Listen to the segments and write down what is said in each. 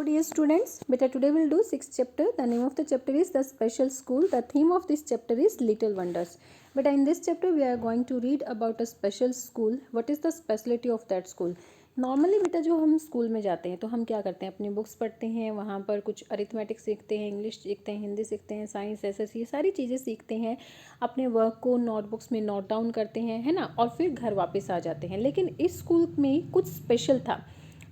Hello dear students, beta today we'll do 6th chapter. The name of the chapter is The Special School. The theme of this chapter is Little Wonders. Beta in this chapter we are going to read about a special school. What is the specialty of that school? Normally बेटा जो हम school में जाते हैं तो हम क्या करते हैं, अपनी बुक्स पढ़ते हैं, वहाँ पर कुछ अरिथमेटिक सीखते हैं, इंग्लिश सीखते हैं, हिंदी सीखते हैं, साइंस एसएस ये सारी चीज़ें सीखते हैं, अपने वर्क को नोटबुक्स में नोट डाउन करते हैं, है ना, और फिर घर वापस आ जाते हैं. लेकिन इस स्कूल में कुछ स्पेशल था,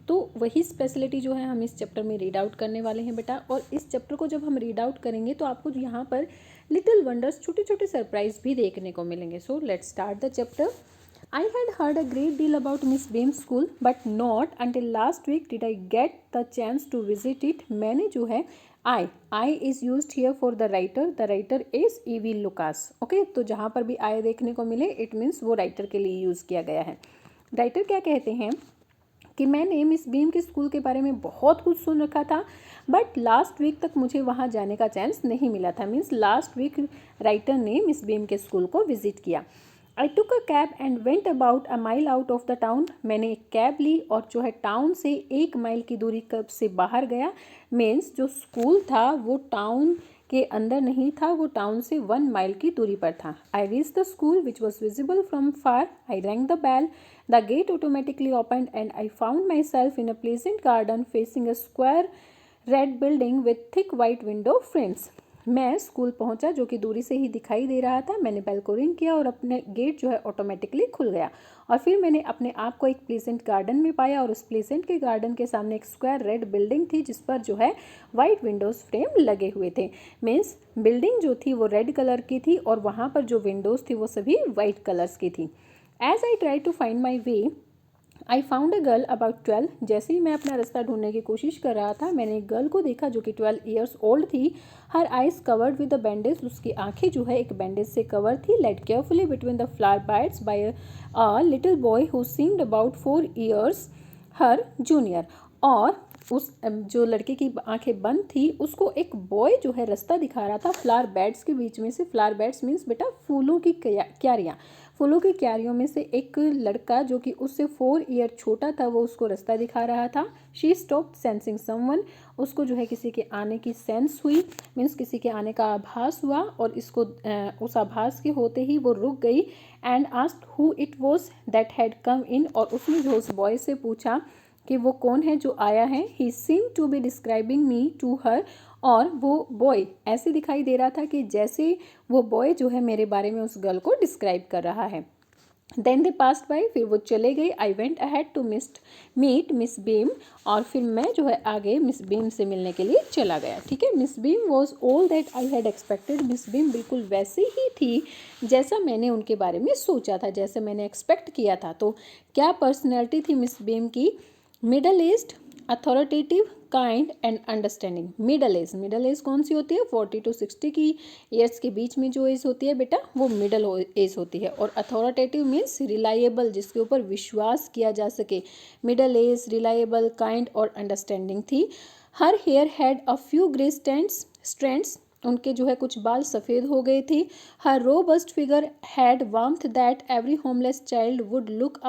तो वही स्पेशलिटी जो है हम इस चैप्टर में रीड आउट करने वाले हैं बेटा. और इस चैप्टर को जब हम रीड आउट करेंगे तो आपको यहाँ पर लिटिल वंडर्स, छोटे छोटे सरप्राइज भी देखने को मिलेंगे. So let's start the chapter. I had heard a great deal about Miss Beam's school, but not until last week did I get the chance to visit it. मैंने जो है I is used here for the writer is E.V. Lucas. Okay, तो जहाँ पर भी I देखने को मिले it means वो राइटर के लिए यूज़ किया गया है. राइटर क्या कहते हैं कि मैंने मिस बीम के स्कूल के बारे में बहुत कुछ सुन रखा था, बट लास्ट वीक तक मुझे वहाँ जाने का चांस नहीं मिला था. मीन्स लास्ट वीक राइटर ने मिस बीम के स्कूल को विजिट किया. I took a cab and went about a mile out of the town. मैंने एक कैब ली और जो है टाउन से 1 माइल की दूरी से बाहर गया. मीन्स जो स्कूल था वो टाउन के अंदर नहीं था, वो टाउन से 1 माइल की दूरी पर था. I reach the school which was visible from far. I rang the bell. The gate automatically opened and I found myself in a pleasant garden facing a square red building with thick white window frames. मैं school पहुंचा जो कि दूरी से ही दिखाई दे रहा था. मैंने बेल को रिंग किया और अपने गेट जो है ऑटोमेटिकली खुल गया. और फिर मैंने अपने आप को एक प्लेसेंट गार्डन में पाया और उस प्लेसेंट के गार्डन के सामने एक स्क्वायर रेड बिल्डिंग थी जिस पर जो है वाइट विंडोज़ फ्रेम लगे हुए थे. मीन्स बिल्डिंग जो थी वो रेड कलर की थी और वहाँ पर जो विंडोज़ थी वो सभी वाइट कलर्स की थी. As I try to find my way I found a girl about 12. जैसे ही मैं अपना रास्ता ढूंढने की कोशिश कर रहा था मैंने एक गर्ल को देखा जो कि 12 ईयर्स ओल्ड थी. Her eyes covered with a bandage. उसकी आंखें जो है एक बैंडेज से कवर थी. Led carefully between the flower beds by a little boy who seemed about 4 years her junior. और उस जो लड़के की आंखें बंद थी उसको एक बॉय जो है रास्ता दिखा रहा था फ्लावर बेड्स के बीच में से. फ्लावर बेड्स मीन्स बेटा फूलों की क्यारियाँ. फूलों की क्यारियों में से एक लड़का जो कि उससे 4 ईयर छोटा था वो उसको रास्ता दिखा रहा था. She stopped sensing someone. उसको जो है किसी के आने की सेंस हुई. मीन्स किसी के आने का आभास हुआ और इसको उस आभास के होते ही वो रुक गई. And asked who it was that had come in. और उसने जो उस बॉय से पूछा कि वो कौन है जो आया है. He seem to be describing me to her. और वो बॉय ऐसे दिखाई दे रहा था कि जैसे वो बॉय जो है मेरे बारे में उस गर्ल को डिस्क्राइब कर रहा है. Then they passed by. फिर वो चले गए. I went ahead to meet Miss Beam. और फिर मैं जो है आगे मिस बीम से मिलने के लिए चला गया. ठीक है. Miss beam was all that I had expected. Miss beam बिल्कुल वैसे ही थी जैसा मैंने उनके बारे में सोचा था, जैसे मैंने एक्सपेक्ट किया था. तो क्या पर्सनैलिटी थी मिस बीम की? Middle aged, authoritative, kind and understanding. Middle age कौन सी होती है? 40 to 60 की ईयर्स के बीच में जो एज होती है बेटा वो मिडल एज होती है. और अथॉरिटेटिव मीन्स रिलायबल, जिसके ऊपर विश्वास किया जा सके. मिडल एज, रिलायबल, काइंड और अंडरस्टैंडिंग थी. Her hair had a few grey strands. उनके जो है कुछ बाल सफ़ेद हो गए थे. Her robust figure had warmth that every homeless child would look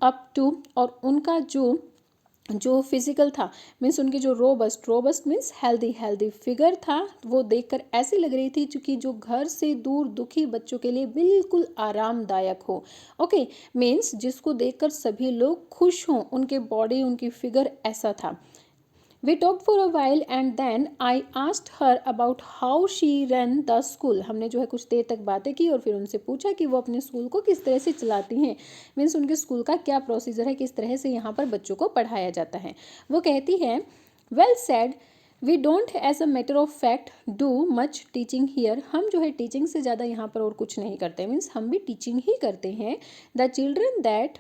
up to. और उनका जो फिजिकल था मीन्स उनकी जो रोबस्ट मीन्स हेल्दी फिगर था वो देखकर ऐसी लग रही थी चूँकि जो घर से दूर दुखी बच्चों के लिए बिल्कुल आरामदायक हो. ओके. मीन्स जिसको देखकर सभी लोग खुश हों. उनके बॉडी, उनकी फिगर ऐसा था. We talked for a while and then I asked her about how she ran the school. हमने जो है कुछ देर तक बातें की और फिर उनसे पूछा कि वो अपने स्कूल को किस तरह से चलाती हैं. मीन्स उनके स्कूल का क्या प्रोसीजर है, किस तरह से यहाँ पर बच्चों को पढ़ाया जाता है. वो कहती है, well said, we don't as a matter of fact do much teaching here. हम जो है टीचिंग से ज़्यादा यहाँ पर और कुछ नहीं करते. मीन्स हम भी टीचिंग ही करते हैं. The children that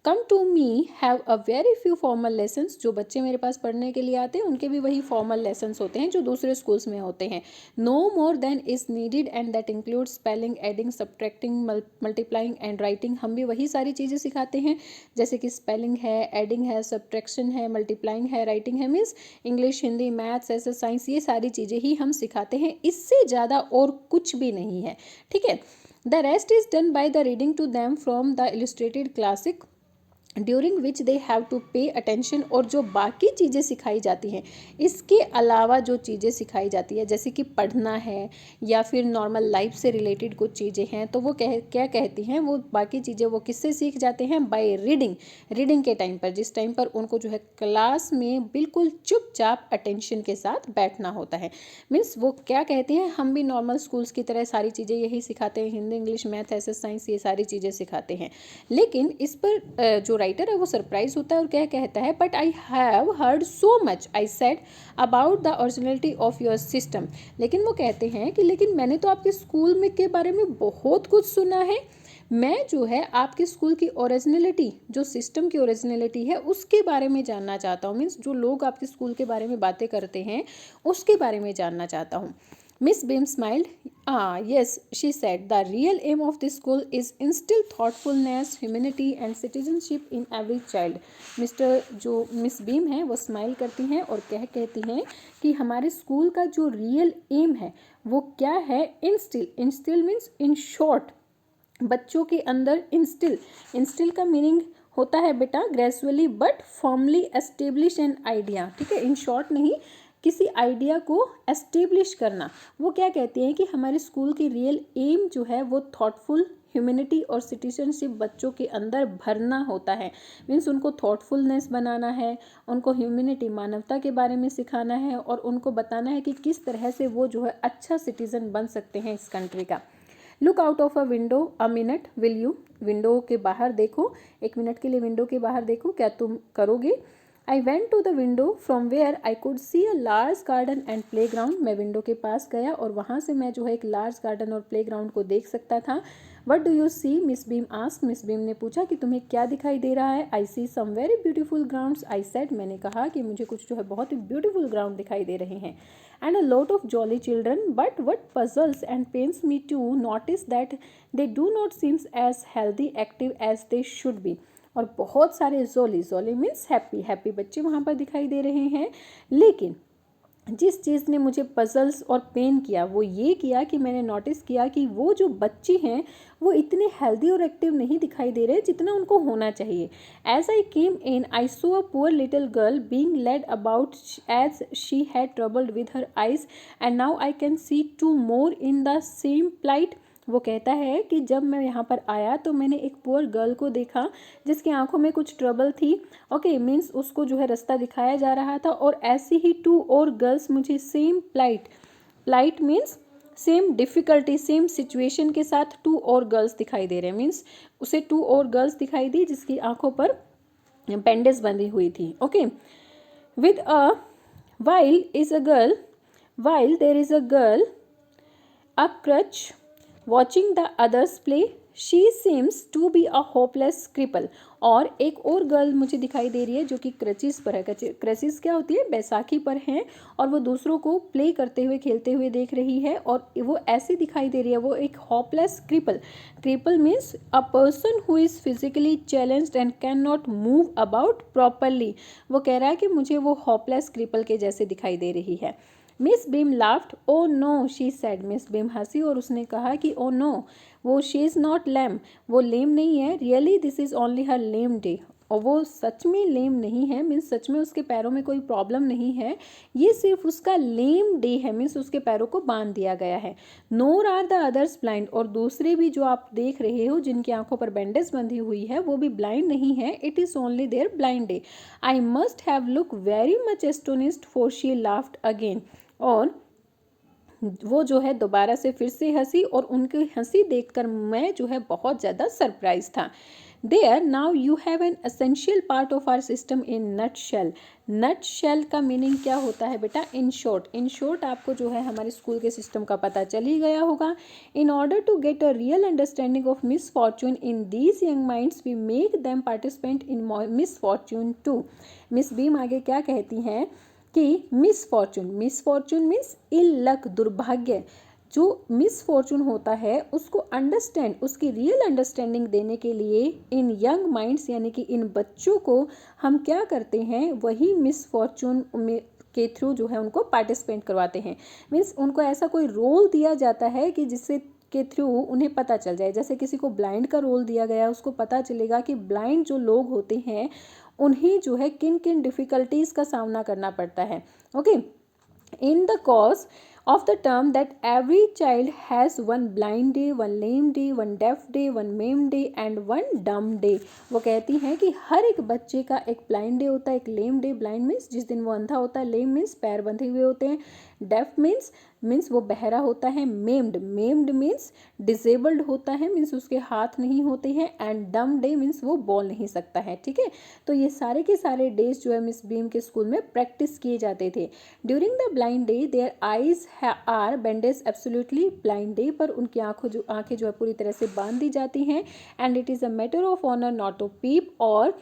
come to me have a very few formal lessons. जो बच्चे मेरे पास पढ़ने के लिए आते हैं उनके भी वही फॉर्मल लेसन्स होते हैं जो दूसरे स्कूल्स में होते हैं. No more than is needed and that include spelling, adding, subtracting, multiplying and writing. हम भी वही सारी चीज़ें सिखाते हैं जैसे कि स्पेलिंग है, एडिंग है, सब्ट्रैक्शन है, मल्टीप्लाइंग है, राइटिंग है. Means English, Hindi, maths, SS, science ये सारी चीज़ें ही हम सिखाते हैं. इससे ज़्यादा और कुछ भी नहीं है. ठीक है. The rest is done by the reading to them from the illustrated classic during which they have to pay attention, और जो बाकी चीज़ें सिखाई जाती हैं इसके अलावा जो चीज़ें सिखाई जाती है जैसे कि पढ़ना है या फिर नॉर्मल लाइफ से रिलेटेड कुछ चीज़ें हैं, तो वो क्या कहती हैं, वो बाकी चीज़ें वो किससे सीख जाते हैं, बाय रीडिंग। रीडिंग के टाइम पर, जिस टाइम पर उनको जो है क्लास में बिल्कुल चुपचाप अटेंशन के साथ बैठना होता है। मीन्स वो क्या कहते हैं, हम भी नॉर्मल स्कूल्स की तरह सारी चीज़ें यही सिखाते हैं, Hindi English math S science ये सारी चीज़ें सिखाते हैं। लेकिन इस पर जो राइटर है वो सरप्राइज होता है और क्या कहता है, but I have heard so much I said about the originality of your system. लेकिन वो कहते हैं कि लेकिन मैंने तो आपके स्कूल में के बारे में बहुत कुछ सुना है, मैं जो है आपके स्कूल की ओरिजिनलिटी, जो सिस्टम की ओरिजिनलिटी है उसके बारे में जानना चाहता हूँ। मीन्स जो लोग आपके स्कूल के बारे में बातें करते हैं उसके बारे में जानना चाहता हूँ। Miss Beam smiled. Ah, yes, she said. The real aim of this school is instill thoughtfulness, humanity and citizenship in every child. जो मिस बीम है वो स्माइल करती हैं और कहती हैं कि हमारे स्कूल का जो रियल एम है वो क्या है, इंस्टिल मीन्स इन शॉर्ट, बच्चों के अंदर इंस्टिल का मीनिंग होता है बेटा gradually but formally establish an idea. ठीक है, इन शॉर्ट नहीं, किसी आइडिया को एस्टेब्लिश करना। वो क्या कहती हैं कि हमारे स्कूल की रियल एम जो है वो थॉटफुल, ह्यूमैनिटी और सिटीजनशिप बच्चों के अंदर भरना होता है। मीन्स उनको थॉटफुलनेस बनाना है, उनको ह्यूमैनिटी मानवता के बारे में सिखाना है और उनको बताना है कि किस तरह से वो जो है अच्छा सिटीजन बन सकते हैं इस कंट्री का। Look out of a window a minute will you. Window के बाहर देखो, 1 मिनट के लिए विंडो के बाहर देखो, क्या तुम करोगे। I went to the window from where I could see a large garden and playground. मैं विंडो के पास गया और वहाँ से मैं जो है एक लार्ज गार्डन और प्लेग्राउंड को देख सकता था। What do you see? Miss beam asked. Miss beam ने पूछा कि तुम्हें क्या दिखाई दे रहा है। I see some very beautiful grounds. I said, मैंने कहा कि मुझे कुछ जो है बहुत ही ब्यूटीफुल ग्राउंड दिखाई दे रहे हैं। And a lot of jolly children. But what puzzles and pains me to notice that they do not seem as healthy, active as they should be. और बहुत सारे जोली मीन्स हैप्पी बच्चे वहाँ पर दिखाई दे रहे हैं। लेकिन जिस चीज़ ने मुझे पजल्स और पेन किया वो ये किया कि मैंने नोटिस किया कि वो जो बच्चे हैं वो इतने हेल्दी और एक्टिव नहीं दिखाई दे रहे जितना उनको होना चाहिए। As I came in I saw a poor little girl being led about as she had troubled with her eyes and now I can see 2 more in the same plight. वो कहता है कि जब मैं यहाँ पर आया तो मैंने एक पुअर गर्ल को देखा जिसकी आंखों में कुछ ट्रबल थी। ओके, मीन्स उसको जो है रास्ता दिखाया जा रहा था और ऐसी ही 2 और गर्ल्स मुझे same plight means same difficulty, same situation के साथ 2 और गर्ल्स दिखाई दे रहे हैं। मीन्स उसे 2 और गर्ल्स दिखाई दी जिसकी आंखों पर बैंडेज बंधी हुई थी। Okay, with a while there is a girl a crutch watching the others play. She seems to be a hopeless cripple. और एक और गर्ल मुझे दिखाई दे रही है जो कि क्रचिस पर है। क्रचिस क्या होती है, बैसाखी पर है और वो दूसरों को प्ले करते हुए खेलते हुए देख रही है और वो ऐसी दिखाई दे रही है, वो एक hopeless cripple means a person who is physically challenged and can not move about properly. वो कह रहा है कि मुझे वो होपलेस क्रिपल के जैसे दिखाई दे रही है। Miss Beam laughed. Oh no she said. Miss Beam हंसी और उसने कहा कि ओ नो, वो शी इज़ नॉट लेम, वो लेम नहीं है। Really this is only her lame day. और वो सच में लेम नहीं है, मीन्स सच में उसके पैरों में कोई प्रॉब्लम नहीं है, ये सिर्फ उसका लेम डे है, मीन्स उसके पैरों को बांध दिया गया है। नोर आर द अदर्स ब्लाइंड। और दूसरे भी जो आप देख रहे हो जिनकी आंखों पर बैंडेज बंधी हुई है वो भी ब्लाइंड नहीं है। It is only their blind day. I must have look very much astonished for she laughed again. और वो जो है दोबारा से फिर से हंसी और उनकी हंसी देखकर मैं जो है बहुत ज़्यादा सरप्राइज था। There now you have an essential part of our system in nutshell. Nutshell का मीनिंग क्या होता है बेटा, इन शॉर्ट आपको जो है हमारे स्कूल के सिस्टम का पता चल ही गया होगा। In order to get a real understanding of misfortune in these young minds we make them participant in misfortune too. Miss Beam आगे क्या कहती हैं कि misfortune means ill luck, दुर्भाग्य। जो मिस फॉर्चून होता है उसको अंडरस्टैंड, उसकी रियल अंडरस्टैंडिंग देने के लिए इन यंग माइंड्स यानी कि इन बच्चों को हम क्या करते हैं, वही मिस फॉर्चून में के थ्रू जो है उनको पार्टिसिपेट करवाते हैं। मीन्स उनको ऐसा कोई रोल दिया जाता है कि जिससे के थ्रू उन्हें पता चल जाए। जैसे किसी को ब्लाइंड का रोल दिया गया, उसको पता चलेगा कि ब्लाइंड जो लोग होते हैं उन्हें जो है किन किन डिफ़िकल्टीज़ का सामना करना पड़ता है। Okay, in the course of the term that every child has one blind day, one lame day, one deaf day, one maimed day and one dumb day। वो कहती हैं कि हर एक बच्चे का एक ब्लाइंड डे होता है, एक लेम डे। ब्लाइंड मीन्स जिस दिन वो अंधा होता है, लेम मीन्स पैर बंधे हुए होते हैं, डेफ मीन्स वो बहरा होता है, मेम्ड मीन्स डिसेबल्ड होता है, मीन्स उसके हाथ नहीं होते हैं, एंड डम डे मीन्स वो बोल नहीं सकता है। ठीक है, तो ये सारे के सारे डेज जो है मिस बीम के स्कूल में प्रैक्टिस किए जाते थे। During the blind day their eyes are bandage absolutely blind day पर उनकी आंखें जो है पूरी तरह से बांध दी जाती हैं, and it is a matter of honour not to peep, और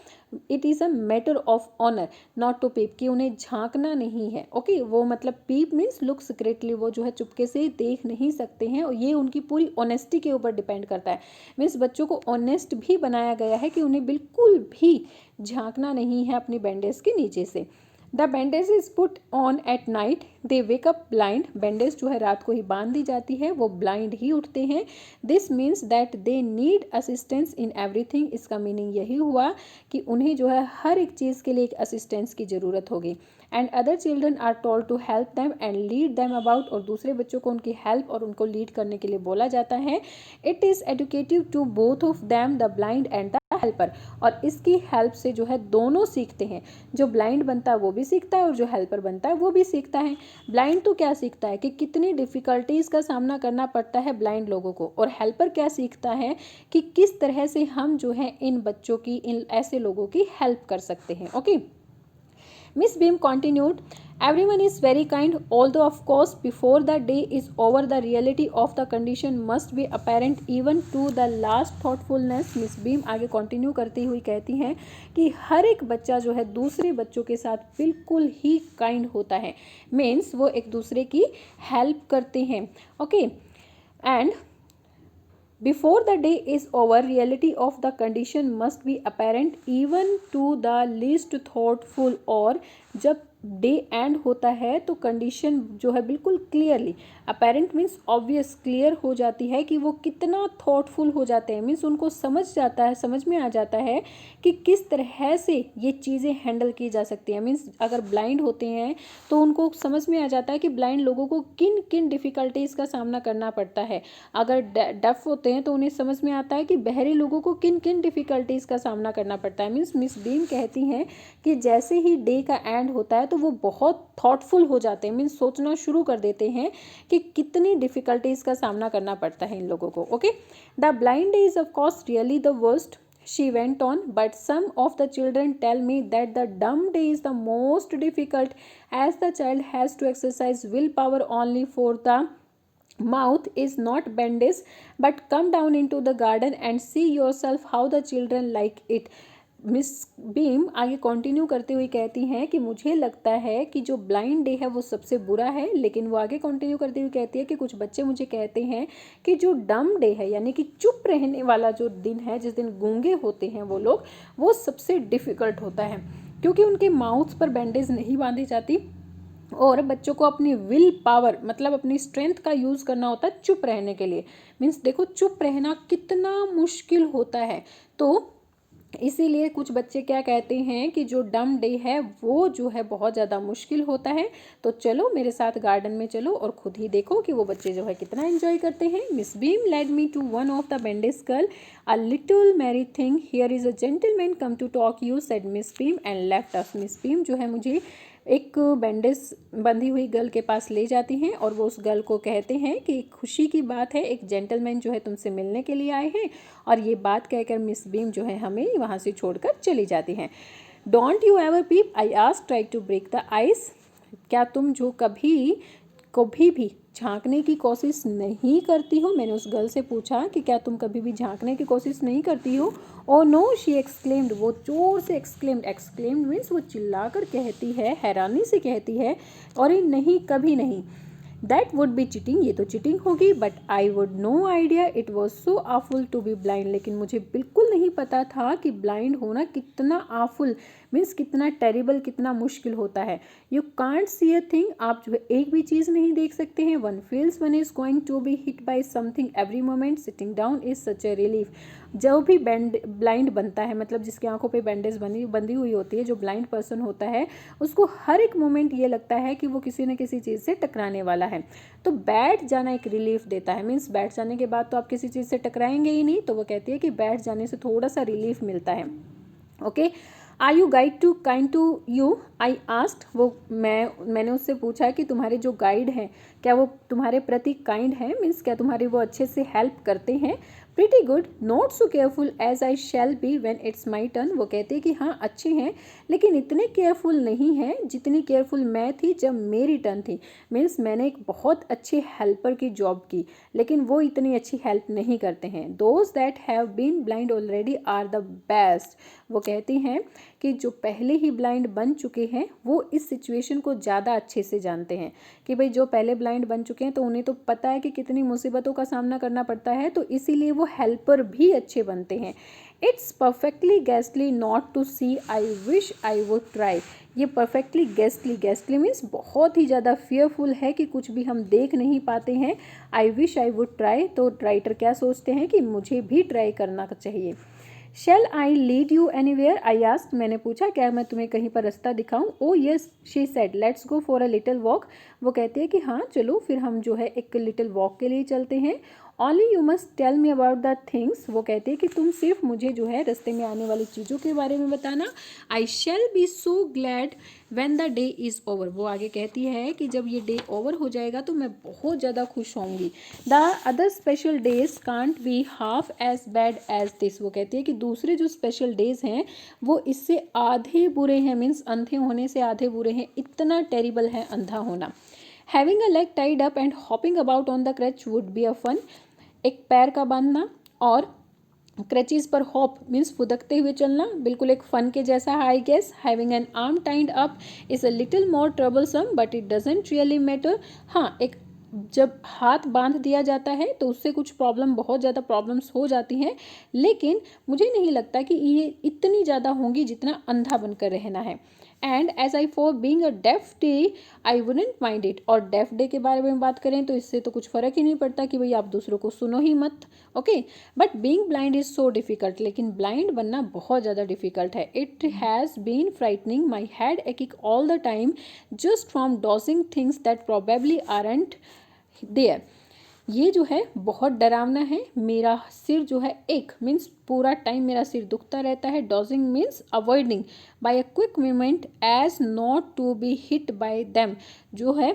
it is a matter of honour not to peep, कि उन्हें झांकना नहीं है। ओके, वो मतलब पीप मीन्स लुक सीक्रेटली, वो जो है चुपके से देख नहीं सकते हैं, और ये उनकी पूरी ऑनेस्टी के ऊपर डिपेंड करता है। मीन्स बच्चों को ऑनेस्ट भी बनाया गया है कि उन्हें बिल्कुल भी झांकना नहीं है अपनी बैंडेज के नीचे से। The bandage is put on at night, they wake up blind. Bandage जो है रात को ही बांध दी जाती है, वो ब्लाइंड ही उठते हैं। This means that they need assistance in everything. इसका मीनिंग यही हुआ कि उन्हें जो है हर एक चीज़ के लिए एक असिस्टेंस की ज़रूरत होगी। And other children are told to help them and lead them about, और दूसरे बच्चों को उनकी हेल्प और उनको लीड करने के लिए बोला जाता है। It is educative to both of them, the blind and the helper. और इसकी हेल्प से जो है दोनों सीखते हैं, जो ब्लाइंड बनता है वो भी सीखता है और जो हेल्पर बनता है वो भी सीखता है। ब्लाइंड तो क्या सीखता है कि कितनी डिफ़िकल्टीज़ का सामना करना पड़ता है ब्लाइंड लोगों को, और हेल्पर क्या सीखता है कि किस तरह से हम जो है इन बच्चों की, इन ऐसे लोगों की हेल्प कर सकते हैं। Okay, Miss Beam continued, everyone is very kind, although of course before the day is over the reality of the condition must be apparent even to the last thoughtfulness। Miss Beam आगे continue करती हुई कहती हैं कि हर एक बच्चा जो है दूसरे बच्चों के साथ बिल्कुल ही काइंड होता है, मीन्स वो एक दूसरे की हेल्प करते हैं। Okay, and before the day is over reality of the condition must be apparent even to the least thoughtful। और जब डे एंड होता है तो कंडीशन जो है बिल्कुल clearly, apparent means obvious, clear हो जाती है कि वो कितना थॉटफुल हो जाते हैं। मीन्स उनको समझ में आ जाता है कि किस तरह से ये चीज़ें हैंडल की जा सकती हैं। मीन्स अगर ब्लाइंड होते हैं तो उनको समझ में आ जाता है कि ब्लाइंड लोगों को किन किन डिफ़िकल्टीज़ का सामना करना पड़ता है। अगर डफ होते हैं तो उन्हें समझ में आता है कि बहरे लोगों को किन किन डिफ़िकल्टीज़ का सामना करना पड़ता है। मीन्स मिस बीम कहती हैं कि जैसे ही डे का एंड होता है तो वो बहुत थॉटफुल हो जाते हैं, मीन्स सोचना शुरू कर देते हैं कि कितनी डिफ़िकल्टीज़ का सामना करना पड़ता है इन लोगों को। Okay, the blind day is of course really the worst, she went on, but some of the children tell me that the dumb day is the most difficult, as the child has to exercise willpower only, for the mouth is not bandaged, but come down into the garden and see yourself how the children like it। Miss Beam आगे continue करते हुए कहती हैं कि मुझे लगता है कि जो ब्लाइंड डे है वो सबसे बुरा है, लेकिन वो आगे कंटिन्यू करते हुए कहती है कि कुछ बच्चे मुझे कहते हैं कि जो डम डे है, यानी कि चुप रहने वाला जो दिन है, जिस दिन गूंगे होते हैं वो लोग, वो सबसे डिफ़िकल्ट होता है, क्योंकि उनके माउथ पर बैंडेज नहीं बांधी जाती और बच्चों को अपनी विल पावर मतलब अपनी स्ट्रेंथ का यूज़ करना होता है चुप रहने के लिए। मीन्स देखो चुप रहना कितना मुश्किल होता है, तो इसीलिए कुछ बच्चे क्या कहते हैं कि जो डम डे है वो जो है बहुत ज़्यादा मुश्किल होता है। तो चलो मेरे साथ गार्डन में चलो और खुद ही देखो कि वो बच्चे जो है कितना एंजॉय करते हैं। Miss Beam led me to one of the bandage girl, a little merry thing, here is a gentleman come to talk you, said Miss Beam and left us. Miss Beam जो है मुझे एक bandage बंधी हुई girl के पास ले जाती हैं और वो उस गर्ल को कहते हैं कि खुशी की बात है, एक जेंटलमैन जो है तुमसे मिलने के लिए आए हैं। और ये बात कहकर मिस बीम जो है हमें वहाँ से छोड़कर चली जाती हैं। Don't you ever peep, I ask, try to break the ice. क्या तुम जो कभी भी झांकने की कोशिश नहीं करती हो? मैंने उस गर्ल से पूछा कि क्या तुम कभी भी झांकने की कोशिश नहीं करती हो? ओ नो, शी एक्सक्लेम्ड, वो जोर से एक्सक्लेम्ड मीन्स वो चिल्लाकर कहती है, हैरानी से कहती है, और ये नहीं, कभी नहीं। दैट वुड बी चीटिंग, ये तो चीटिंग होगी। But I would no idea it was so awful to be blind, लेकिन मुझे बिल्कुल नहीं पता था कि ब्लाइंड होना कितना आफुल मीन्स कितना टेरिबल, कितना मुश्किल होता है। You can't see a thing, आप जो है एक भी चीज़ नहीं देख सकते हैं। One feels one is going to be hit by something every moment, sitting down is such a relief. जो भी ब्लाइंड बनता है, मतलब जिसकी आंखों पे बैंडेज बंधी हुई होती है, जो ब्लाइंड पर्सन होता है, उसको हर एक मोमेंट ये लगता है कि वो किसी न किसी चीज़ से टकराने वाला है। तो बैठ जाना एक रिलीफ देता है। मीन्स बैठ जाने के बाद तो आप किसी चीज़ से टकराएंगे ही नहीं, तो वो कहती है कि बैठ जाने से थोड़ा सा रिलीफ मिलता है। Okay, are you guide too kind to you, I asked, वो मैंने उससे पूछा कि तुम्हारे जो गाइड हैं क्या वो तुम्हारे प्रति काइंड है, मीन्स क्या तुम्हारी वो अच्छे से हेल्प करते हैं। Pretty good, not so careful as I shall be when it's my turn, वो कहते हैं कि हाँ अच्छे हैं, लेकिन इतने केयरफुल नहीं हैं जितनी केयरफुल मैं थी जब मेरी टर्न थी। मीन्स मैंने एक बहुत अच्छे हेल्पर की जॉब की, लेकिन वो इतनी अच्छी हेल्प नहीं करते हैं। Those that have been blind already are the best, वो कहती हैं कि जो पहले ही ब्लाइंड बन चुके हैं वो इस सिचुएशन को ज़्यादा अच्छे से जानते हैं कि भाई जो पहले ब्लाइंड बन चुके हैं तो उन्हें तो पता है कि कितनी मुसीबतों का सामना करना पड़ता है, तो इसीलिए वो हेल्पर भी अच्छे बनते हैं। It's perfectly ghastly not to see, I wish I would try. ये परफेक्टली गेस्टली मीन्स बहुत ही ज़्यादा फियरफुल है कि कुछ भी हम देख नहीं पाते हैं। आई विश आई वुड ट्राई, तो राइटर क्या सोचते हैं कि मुझे भी ट्राई करना चाहिए। Shall I lead you anywhere, I asked, मैंने पूछा क्या मैं तुम्हें कहीं पर रास्ता दिखाऊं। ओ yes, she said, let's go for a little walk, वो कहते हैं कि हाँ चलो फिर हम जो है एक लिटिल वॉक के लिए चलते हैं। Only you must tell me about the things, वो कहते हैं कि तुम सिर्फ मुझे जो है रास्ते में आने वाली चीज़ों के बारे में बताना। I shall be so glad when the day is over, वो आगे कहती है कि जब ये डे ओवर हो जाएगा तो मैं बहुत ज़्यादा खुश होंगी। The other special days can't be half as bad as this, वो कहती है कि दूसरे जो स्पेशल डेज हैं वो इससे आधे बुरे हैं, मीन्स अंधे होने से आधे बुरे हैं, इतना टेरिबल है अंधा होना। Having a leg tied up and hopping about on the crutch would be a fun, एक पैर का बांधना और क्रचीज पर हॉप मीन्स फुदकते हुए चलना बिल्कुल एक फन के जैसा है I guess. Having an arm tied up is a little more troublesome but it doesn't really matter, हाँ एक जब हाथ बांध दिया जाता है तो उससे कुछ प्रॉब्लम, बहुत ज़्यादा प्रॉब्लम्स हो जाती हैं, लेकिन मुझे नहीं लगता कि ये इतनी ज़्यादा होंगी जितना अंधा बनकर रहना है। And as I for being a deaf day I wouldn't mind it, और डेफ डे के बारे में बात करें तो इससे तो कुछ फ़र्क ही नहीं पड़ता कि भाई आप दूसरों को सुनो ही मत। Okay, but being blind is so difficult, लेकिन ब्लाइंड बनना बहुत ज़्यादा डिफ़िकल्ट है। It has been frightening my head aching all the time just from dodging things that probably aren't there, ये जो है बहुत डरावना है। मेरा सिर जो है एक मीन्स पूरा टाइम मेरा सिर दुखता रहता है। Dodging means avoiding by a quick movement as not to be hit by them, जो है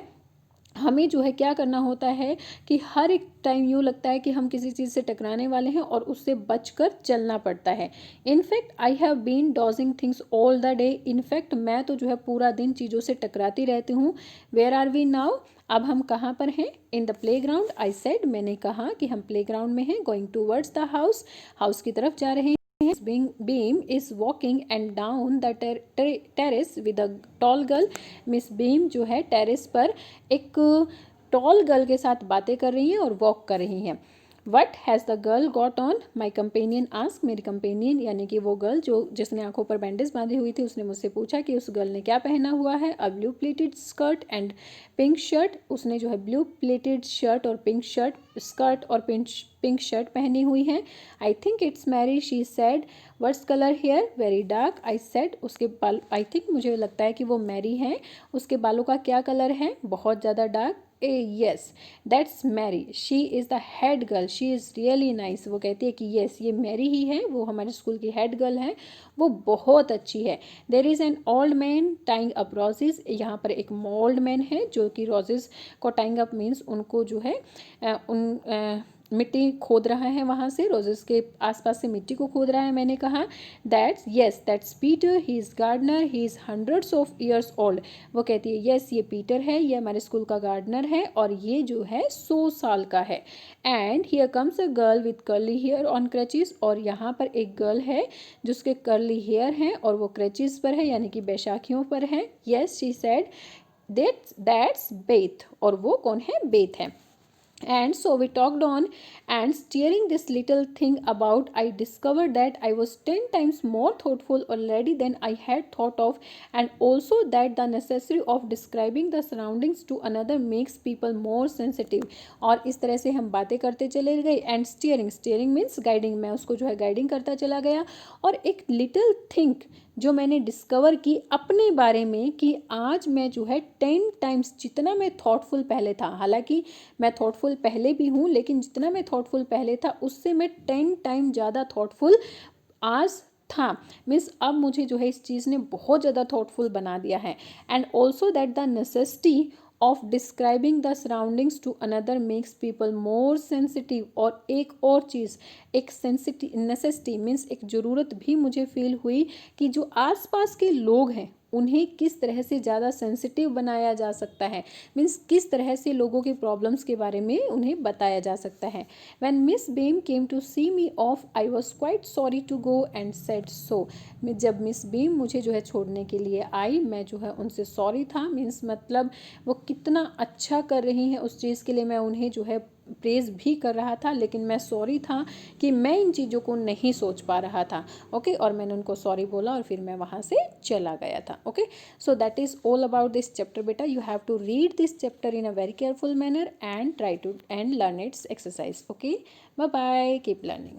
हमें जो है क्या करना होता है कि हर एक टाइम यूँ लगता है कि हम किसी चीज़ से टकराने वाले हैं और उससे बचकर चलना पड़ता है। In fact I have been dodging things all the day, in fact मैं तो जो है पूरा दिन चीज़ों से टकराती रहती हूँ। वेयर आर वी नाउ, अब हम कहाँ पर हैं। In the play ground, I said, मैंने कहा कि हम प्ले ग्राउंड में हैं। Going towards the house, house की तरफ जा रहे हैं। Beam is walking and down the terrace with a tall girl, miss Beam जो है टेरेस पर एक टॉल गर्ल के साथ बातें कर रही हैं और वॉक कर रही हैं। What has the girl got on, my companion ask, मेरी कंपेनियन यानी कि वो गर्ल जो जिसने आंखों पर बैंडेज बांधी हुई थी उसने मुझसे पूछा कि उस गर्ल ने क्या पहना हुआ है। A blue pleated skirt and pink shirt, उसने जो है ब्लू प्लेटेड शर्ट और पिंक स्कर्ट और पिंक शर्ट पहनी हुई है। I think it's Mary, she said, what's colour hair, very dark, I said, उसके बाल, आई थिंक मुझे लगता है कि वो मैरी हैं, उसके बालों का क्या कलर है, बहुत ज़्यादा dark. Yes that's Mary, she is the head girl, she is really nice, वो कहती है कि यस ये मैरी ही है, वो हमारे स्कूल की हेड गर्ल है, वो बहुत अच्छी है। There is an old man tying up roses, यहाँ पर एक ओल्ड मैन है जो कि रोजेज को टाइंग अप मीन्स उनको जो है मिट्टी खोद रहा है, वहाँ से रोजेस के आसपास से मिट्टी को खोद रहा है। मैंने कहा that's Peter, he is gardener, he is hundreds of years old, वो कहती है यस ये पीटर है, ये हमारे स्कूल का गार्डनर है और ये जो है 100 साल का है। And here comes a girl with curly hair on crutches, और यहाँ पर एक गर्ल है जिसके कर्ली हेयर हैं और वो क्रचेस पर है यानी कि बैसाखियों पर है। Yes she said that's Beth, और वो कौन है, बेथ है। And so we talked on, and steering this little thing about, I discovered that I was 10 times more thoughtful already than I had thought of, and also that the necessity of describing the surroundings to another makes people more sensitive. और इस तरह से हम बातें करते चले गए. And steering, steering means guiding, मैं उसको जो है गाइडिंग करता चला गया. और एक लिटिल थिंक जो मैंने डिस्कवर की अपने बारे में कि आज मैं जो है 10 टाइम्स जितना मैं थॉटफुल पहले था, हालांकि मैं थॉटफुल पहले भी हूँ, लेकिन जितना मैं थॉटफुल पहले था उससे मैं 10 टाइम ज़्यादा थॉटफुल आज था. मीन्स अब मुझे जो है इस चीज़ ने बहुत ज़्यादा थॉटफुल बना दिया है. And also that the necessity of describing the surroundings to another makes people more sensitive. और एक और चीज़, एक नेसेसिटी मीन्स एक ज़रूरत भी मुझे फील हुई कि जो आसपास के लोग हैं उन्हें किस तरह से ज़्यादा सेंसिटिव बनाया जा सकता है. मीन्स किस तरह से लोगों के प्रॉब्लम्स के बारे में उन्हें बताया जा सकता है. When miss Beam came to see me off I was quite sorry to go and said so. जब मिस बीम मुझे जो है छोड़ने के लिए आई, मैं जो है उनसे सॉरी था. मीन्स मतलब वो कितना अच्छा कर रही हैं उस चीज़ के लिए मैं उन्हें जो है प्रेज़ भी कर रहा था, लेकिन मैं सॉरी था कि मैं इन चीज़ों को नहीं सोच पा रहा था. ओके और मैंने उनको सॉरी बोला और फिर मैं वहाँ से चला गया था. Okay so that is all about this chapter. बेटा you have to read this chapter in a very careful manner and try to and learn its exercise. Okay bye bye, keep learning.